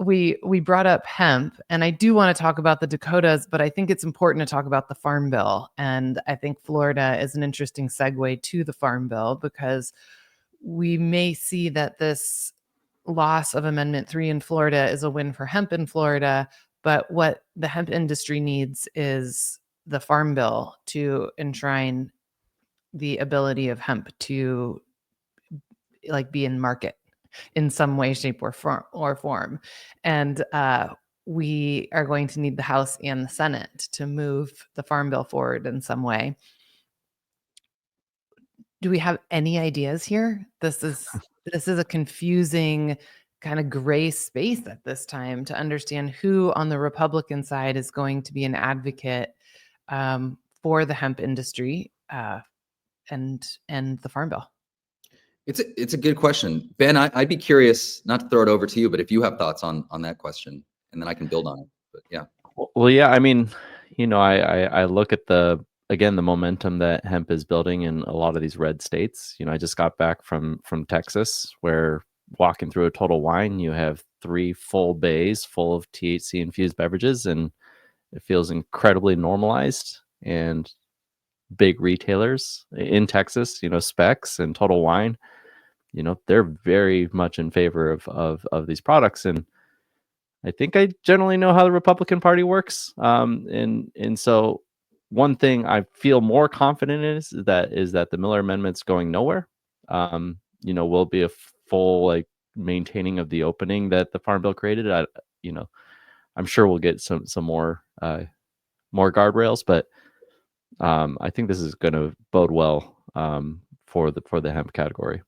B: We brought up hemp, and I do want to talk about the Dakotas, but I think it's important to talk about the Farm Bill. And I think Florida is an interesting segue to the Farm Bill, because we may see that this loss of Amendment 3 in Florida is a win for hemp in Florida, but what the hemp industry needs is the Farm Bill to enshrine the ability of hemp to be in market in some way, shape, or form. And we are going to need the House and the Senate to move the Farm Bill forward in some way. Do we have any ideas here? This is a confusing kind of gray space at this time to understand who on the Republican side is going to be an advocate for the hemp industry and the Farm Bill.
C: It's a good question, Ben. I'd be curious, not to throw it over to you, but if you have thoughts on that question, and then I can build on it. But yeah.
A: Well, yeah. I mean, I look at the momentum that hemp is building in a lot of these red states. I just got back from Texas, where walking through a Total Wine, you have 3 full bays full of THC infused beverages, and it feels incredibly normalized. And big retailers in Texas, Specs and Total Wine, they're very much in favor of these products. And I think I generally know how the Republican Party works. And so one thing I feel more confident in is that the Miller Amendment's going nowhere. Will be a full maintaining of the opening that the Farm Bill created. I'm sure we'll get some more guardrails, but I think this is going to bode well for the hemp category.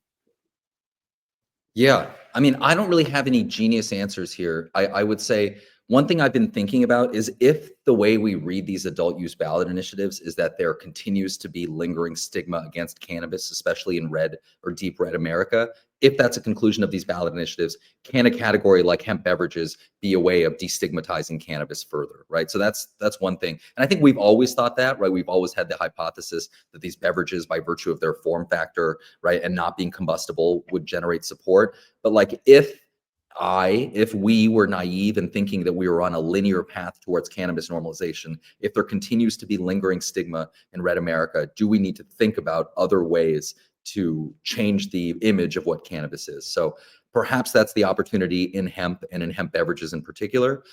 C: Yeah, I mean, I don't really have any genius answers here. I would say One thing I've been thinking about is if the way we read these adult use ballot initiatives is that there continues to be lingering stigma against cannabis, especially in red or deep red America, if that's a conclusion of these ballot initiatives, can a category like hemp beverages be a way of destigmatizing cannabis further, right? So that's one thing. And I think we've always thought that, right? We've always had the hypothesis that these beverages, by virtue of their form factor, right, and not being combustible, would generate support. But like if we were naive and thinking that we were on a linear path towards cannabis normalization, if there continues to be lingering stigma in red America, do we need to think about other ways to change the image of what cannabis is? So perhaps that's the opportunity in hemp and in hemp beverages in particular.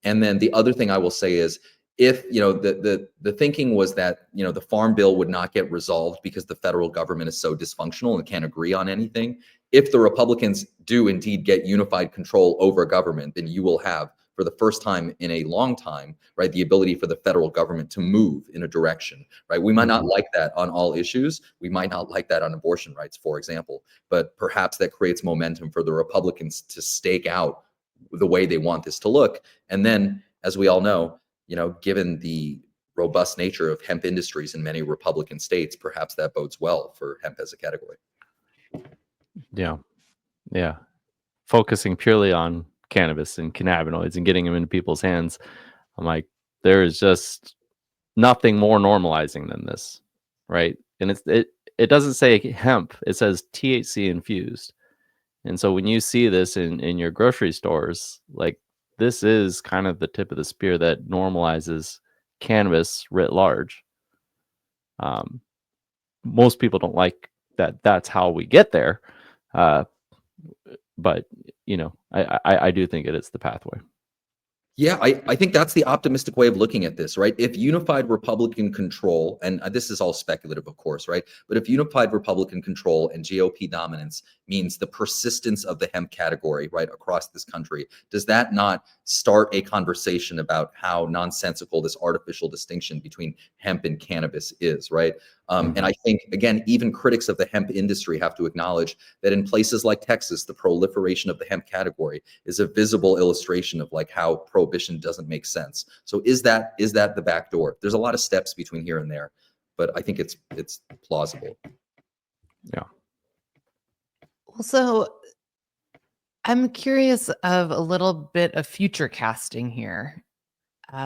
C: And then the other thing I will say is, if the thinking was that the farm bill would not get resolved because the federal government is so dysfunctional and can't agree on anything, if the Republicans do indeed get unified control over government, then you will have, for the first time in a long time, right, the ability for the federal government to move in a direction, right? We might not like that on all issues. We might not like that on abortion rights, for example, but perhaps that creates momentum for the Republicans to stake out the way they want this to look. And then, as we all know, given the robust nature of hemp industries in many Republican states, perhaps that bodes well for hemp as a category.
A: Yeah. Yeah. Focusing purely on cannabis and cannabinoids and getting them into people's hands. I'm like, there is just nothing more normalizing than this, right? And it doesn't say hemp, it says THC infused. And so when you see this in your grocery stores, like, this is kind of the tip of the spear that normalizes cannabis writ large. Most people don't like that that's how we get there. But I do think it is the pathway.
C: Yeah, I think that's the optimistic way of looking at this, right? If unified Republican control, and this is all speculative, of course, right? But if unified Republican control and GOP dominance means the persistence of the hemp category, right, across this country, does that not start a conversation about how nonsensical this artificial distinction between hemp and cannabis is, right? And I think, again, even critics of the hemp industry have to acknowledge that in places like Texas, the proliferation of the hemp category is a visible illustration of like how prohibition doesn't make sense. So is that the back door? There's a lot of steps between here and there, but I think it's plausible.
A: Yeah.
B: Also, I'm curious of a little bit of future casting here.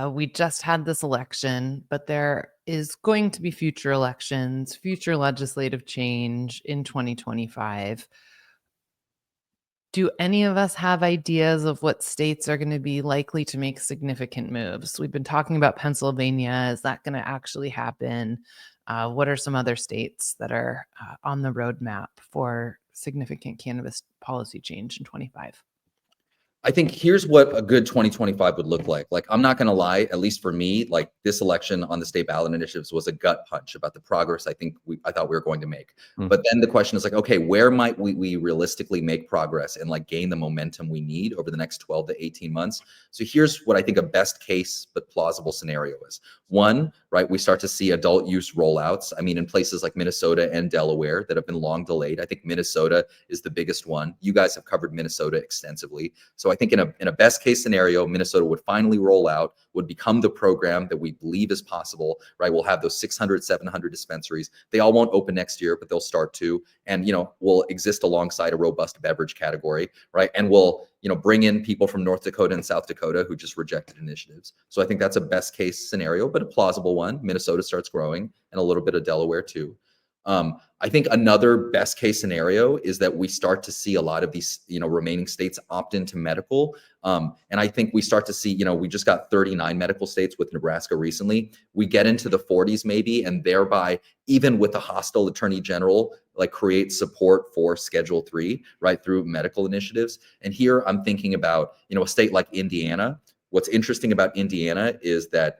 B: We just had this election, but there is going to be future elections, future legislative change in 2025. Do any of us have ideas of what states are going to be likely to make significant moves? We've been talking about Pennsylvania. Is that going to actually happen? What are some other states that are on the roadmap for significant cannabis policy change in 25?
C: I think here's what a good 2025 would look like. Like, I'm not going to lie, at least for me, like this election on the state ballot initiatives was a gut punch about the progress I thought we were going to make. But then the question is like, okay, where might we realistically make progress and like gain the momentum we need over the next 12 to 18 months? So here's what I think a best case but plausible scenario is. One, right, we start to see adult use rollouts. I mean, in places like Minnesota and Delaware that have been long delayed. I think Minnesota is the biggest one. You guys have covered Minnesota extensively. So I think in a best case scenario, Minnesota would finally roll out, would become the program that we believe is possible, right? We'll have those 600, 700 dispensaries. They all won't open next year, but they'll start to, and, will exist alongside a robust beverage category, right? And we'll, bring in people from North Dakota and South Dakota who just rejected initiatives. So I think that's a best case scenario, but a plausible one. Minnesota starts growing and a little bit of Delaware too. I think another best case scenario is that we start to see a lot of these, remaining states opt into medical. And I think we start to see, we just got 39 medical states with Nebraska recently. We get into the 40s maybe, and thereby, even with a hostile attorney general, like create support for Schedule 3, right, through medical initiatives. And here I'm thinking about, a state like Indiana. What's interesting about Indiana is that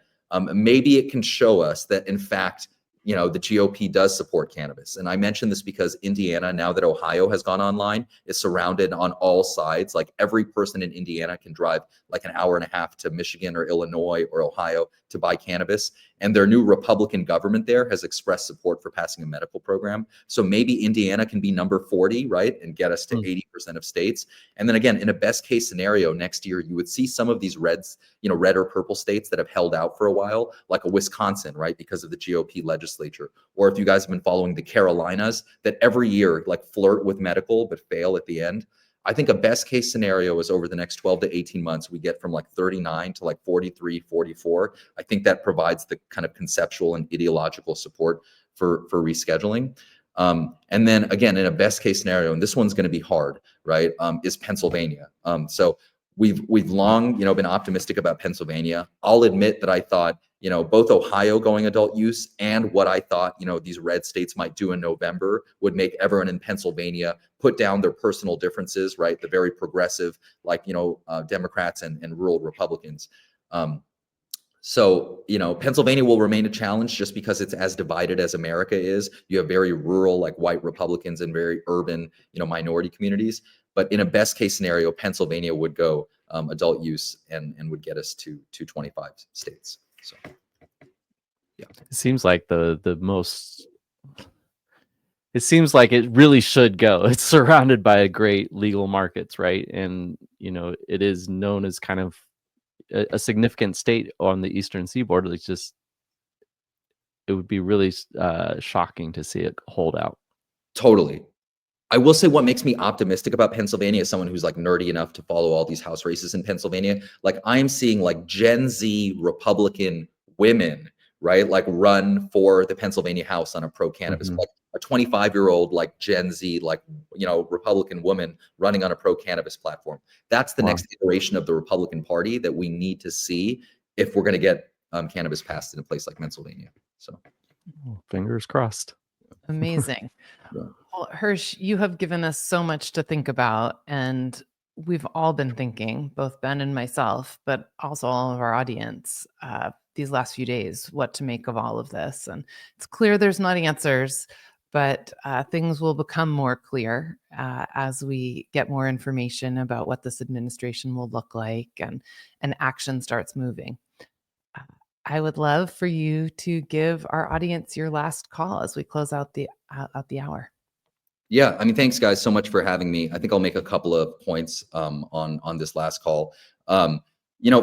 C: maybe it can show us that, in fact, the GOP does support cannabis. And I mention this because Indiana, now that Ohio has gone online, is surrounded on all sides. Like, every person in Indiana can drive like an hour and a half to Michigan or Illinois or Ohio to buy cannabis. and their new Republican government there has expressed support for passing a medical program. So maybe Indiana can be number 40, right, and get us to 80% of states. And then again, in a best case scenario next year, you would see some of these red or purple states that have held out for a while, like a Wisconsin, right, because of the GOP legislature. Or if you guys have been following the Carolinas, that every year like flirt with medical but fail at the end. I think a best case scenario is over the next 12 to 18 months, we get from like 39 to like 43, 44. I think that provides the kind of conceptual and ideological support for rescheduling. And then again, in a best case scenario, and this one's going to be hard, right, is Pennsylvania. So we've long, been optimistic about Pennsylvania. I'll admit that I thought, both Ohio going adult use and what I thought, these red states might do in November would make everyone in Pennsylvania put down their personal differences, right? The very progressive, like, Democrats and rural Republicans. So, Pennsylvania will remain a challenge just because it's as divided as America is. You have very rural, like white Republicans and very urban, minority communities. But in a best case scenario, Pennsylvania would go adult use and would get us to 25 states. So, yeah.
A: It seems like it seems like it really should go. It's surrounded by a great legal markets, right? And, it is known as kind of a significant state on the Eastern Seaboard. It's just, it would be really shocking to see it hold out.
C: Totally. I will say what makes me optimistic about Pennsylvania is someone who's like nerdy enough to follow all these House races in Pennsylvania. Like I'm seeing like Gen Z Republican women, right? Like run for the Pennsylvania House on a pro-cannabis, like a 25-year-old like Gen Z, like, Republican woman running on a pro-cannabis platform. That's the next iteration of the Republican Party that we need to see if we're going to get cannabis passed in a place like Pennsylvania. So
A: fingers crossed.
B: Amazing.
C: Yeah.
B: Well, Hirsh, you have given us so much to think about, and we've all been thinking, both Ben and myself, but also all of our audience, these last few days, what to make of all of this. And it's clear there's not answers, but things will become more clear as we get more information about what this administration will look like and action starts moving. I would love for you to give our audience your last call as we close out the hour.
C: Yeah, I mean, thanks guys so much for having me. I think I'll make a couple of points on this last call.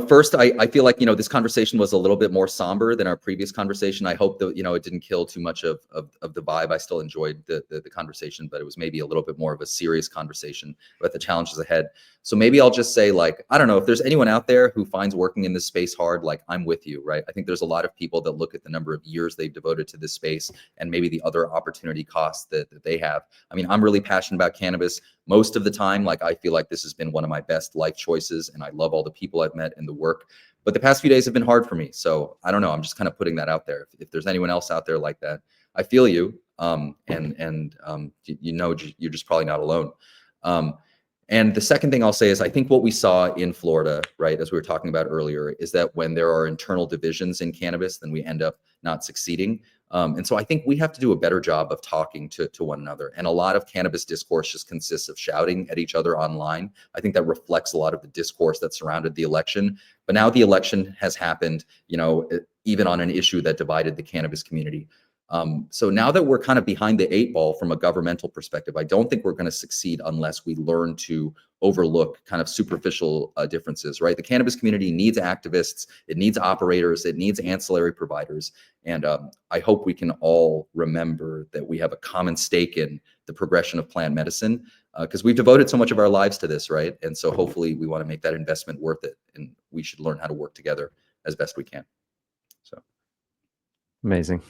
C: First, I feel like, this conversation was a little bit more somber than our previous conversation. I hope that, it didn't kill too much of the vibe. I still enjoyed the conversation, but it was maybe a little bit more of a serious conversation about the challenges ahead. So maybe I'll just say, like, I don't know if there's anyone out there who finds working in this space hard, like I'm with you, right? I think there's a lot of people that look at the number of years they've devoted to this space and maybe the other opportunity costs that they have. I mean, I'm really passionate about cannabis. Most of the time, like, I feel like this has been one of my best life choices, and I love all the people I've met and the work. But the past few days have been hard for me. So I don't know. I'm just kind of putting that out there. If there's anyone else out there like that, I feel you. You're just probably not alone. And the second thing I'll say is I think what we saw in Florida, right, as we were talking about earlier, is that when there are internal divisions in cannabis, then we end up not succeeding. And so I think we have to do a better job of talking to one another. And a lot of cannabis discourse just consists of shouting at each other online. I think that reflects a lot of the discourse that surrounded the election. But now the election has happened, even on an issue that divided the cannabis community. So now that we're kind of behind the 8 ball from a governmental perspective, I don't think we're going to succeed unless we learn to overlook kind of superficial differences, right? The cannabis community needs activists, it needs operators, it needs ancillary providers. And I hope we can all remember that we have a common stake in the progression of plant medicine, because we've devoted so much of our lives to this, right? And so hopefully we want to make that investment worth it, and we should learn how to work together as best we can. So
A: amazing.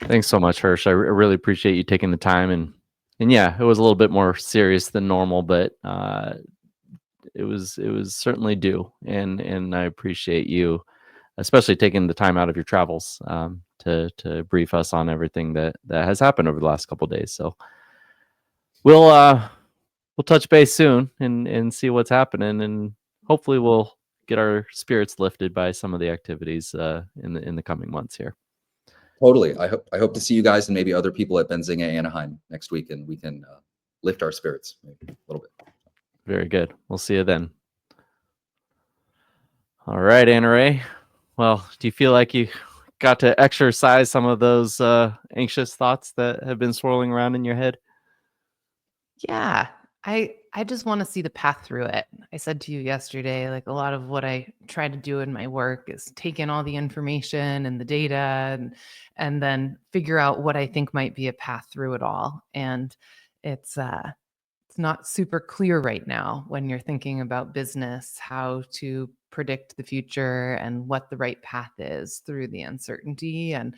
A: Thanks so much, Hirsh. I really appreciate you taking the time, and yeah, it was a little bit more serious than normal, but it was certainly due, and I appreciate you, especially taking the time out of your travels to brief us on everything that has happened over the last couple of days. So we'll touch base soon and see what's happening, and hopefully we'll get our spirits lifted by some of the activities in the coming months here.
C: Totally. I hope to see you guys and maybe other people at Ben and AnnaRae Anaheim next week, and we can lift our spirits maybe a little bit.
A: Very good. We'll see you then. All right, AnnaRae. Well, do you feel like you got to exercise some of those anxious thoughts that have been swirling around in your head?
B: Yeah. I just want to see the path through it. I said to you yesterday, like a lot of what I try to do in my work is take in all the information and the data and then figure out what I think might be a path through it all. And it's not super clear right now when you're thinking about business, how to predict the future and what the right path is through the uncertainty. And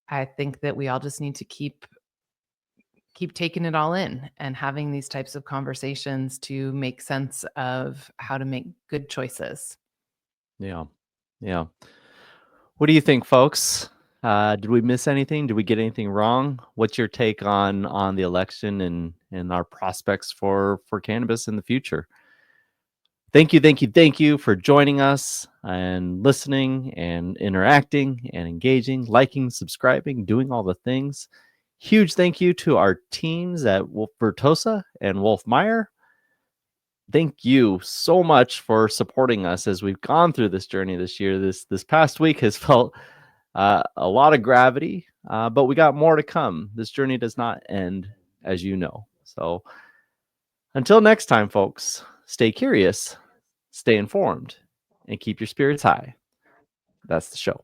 B: I think that we all just need to keep taking it all in and having these types of conversations to make sense of how to make good choices.
A: Yeah. Yeah. What do you think, folks? Did we miss anything? Did we get anything wrong? What's your take on the election and our prospects for cannabis in the future? Thank you for joining us and listening and interacting and engaging, liking, subscribing, doing all the things. Huge thank you to our teams at Wolf Bertosa and Wolf Meyer. Thank you so much for supporting us as we've gone through this journey this year. This past week has felt a lot of gravity, but we got more to come. This journey does not end, as you know. So until next time, folks, stay curious, stay informed, and keep your spirits high. That's the show.